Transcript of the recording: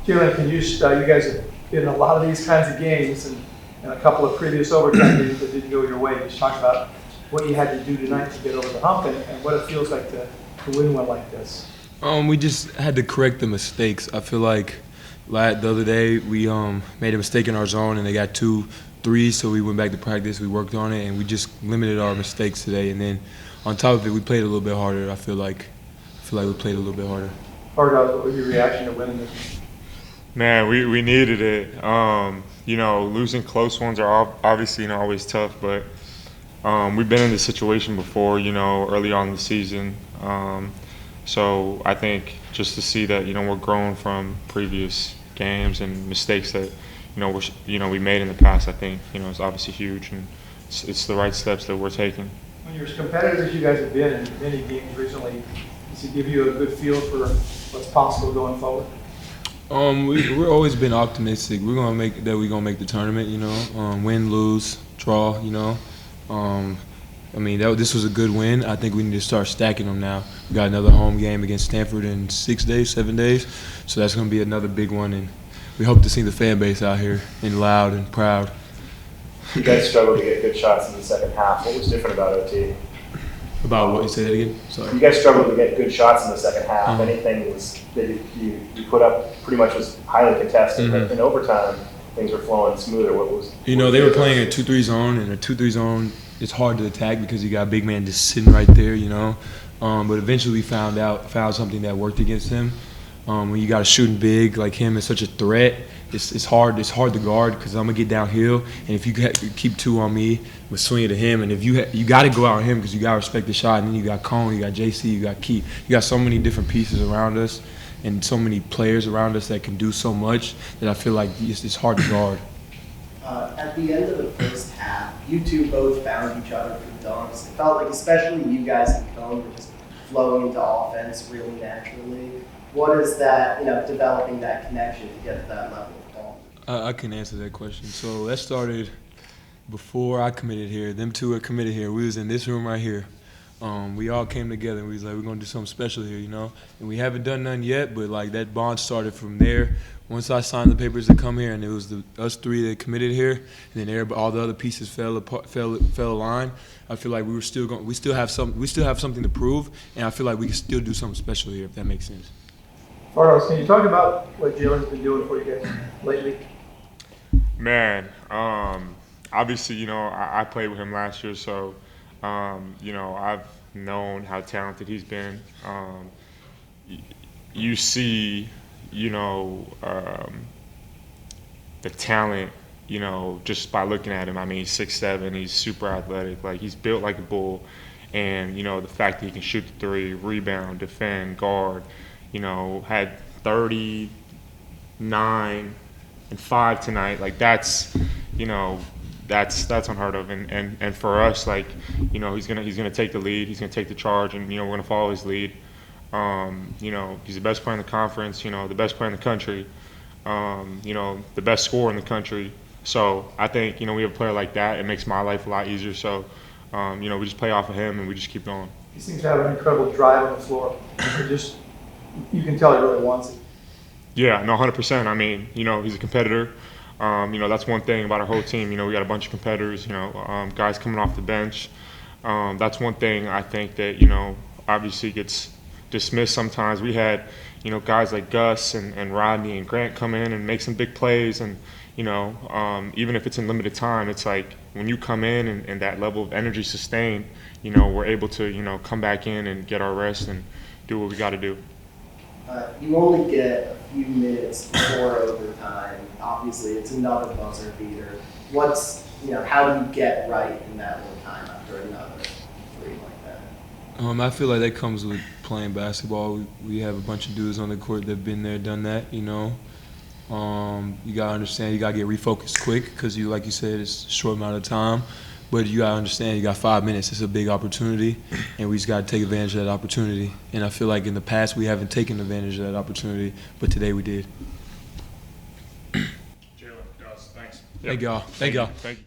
Jaylon, can you guys have been in a lot of these kinds of games and a couple of previous overtime games that didn't go your way. Just talk about what you had to do tonight to get over the hump and what it feels like to win one like this. We just had to correct the mistakes. I feel like the other day we made a mistake in our zone and they got 2 threes, so we went back to practice, we worked on it, and we just limited our mistakes today. And then on top of it, we played a little bit harder. I feel like we played a little bit harder. Fardaws, what was your reaction to winning this? Man, we needed it. Losing close ones are obviously always tough, but we've been in this situation before, early on in the season. So I think just to see that, we're growing from previous games and mistakes that, we made in the past, I think, is obviously huge, and it's the right steps that we're taking. When you're as competitive as you guys have been in many games recently, does it give you a good feel for what's possible going forward? We've always been optimistic. We're gonna make the tournament. Win, lose, draw. This was a good win. I think we need to start stacking them now. We got another home game against Stanford in 7 days, so that's gonna be another big one, and we hope to see the fan base out here and loud and proud. You guys struggled to get good shots in the second half. What was different about OT? About what? You say that again? Sorry. You guys struggled to get good shots in the second half. Anything that you put up pretty much was highly contested. But in overtime, things were flowing smoother. What was? They were playing a 2-3 zone, and a 2-3 zone is hard to attack because you got a big man just sitting right there. But eventually we found something that worked against him. When you got a shooting big like him is such a threat, it's hard to guard because I'm gonna get downhill, and if you keep 2 on me, with swinging to him, and if you got to go out on him because you got to respect the shot, and then you got Cone, you got JC, you got Keith, you got so many different pieces around us, and so many players around us that can do so much that I feel like it's hard to guard. At the end of the first half, you two both found each other for dunks. It felt like especially you guys and Cone were just flowing into offense really naturally. What is that, developing that connection to get to that level of ball? I can answer that question. So that started before I committed here. Them two are committed here. We was in this room right here. We all came together and we was like, we're gonna do something special here, And we haven't done nothing yet, but like that bond started from there. Once I signed the papers to come here, and it was us 3 that committed here, and then all the other pieces fell aligned. I feel like we still have something to prove, and I feel like we can still do something special here, if that makes sense. Fardaws, can you talk about what Jaylon's been doing for you guys lately? Man, obviously, I played with him last year, so, I've known how talented he's been. You see, the talent, just by looking at him. I mean, he's 6'7", he's super athletic, like he's built like a bull, and, the fact that he can shoot the 3, rebound, defend, guard, had 39 and 5 tonight. Like that's unheard of. And for us, like, he's gonna take the lead. He's gonna take the charge, and we're gonna follow his lead. He's the best player in the conference. The best player in the country. The best scorer in the country. So I think we have a player like that. It makes my life a lot easier. So we just play off of him and we just keep going. He seems to have an incredible drive on the floor. You can tell he really wants it. Yeah, no, 100%. I mean, he's a competitor. That's one thing about our whole team. We got a bunch of competitors, guys coming off the bench. That's one thing I think that, obviously gets dismissed sometimes. We had, guys like Gus and Rodney and Grant come in and make some big plays. And, even if it's in limited time, it's like when you come in and that level of energy sustained, we're able to, come back in and get our rest and do what we got to do. You only get a few minutes before overtime. Obviously, it's another buzzer beater. How do you get right in that overtime after another 3 like that? I feel like that comes with playing basketball. We have a bunch of dudes on the court that've been there, done that. You gotta understand. You gotta get refocused quick because like you said, it's a short amount of time. But you gotta understand, you got 5 minutes. It's a big opportunity, and we just gotta take advantage of that opportunity. And I feel like in the past we haven't taken advantage of that opportunity, but today we did. Jaylon, Gus, thanks. Thank y'all. Thank y'all. Thank you.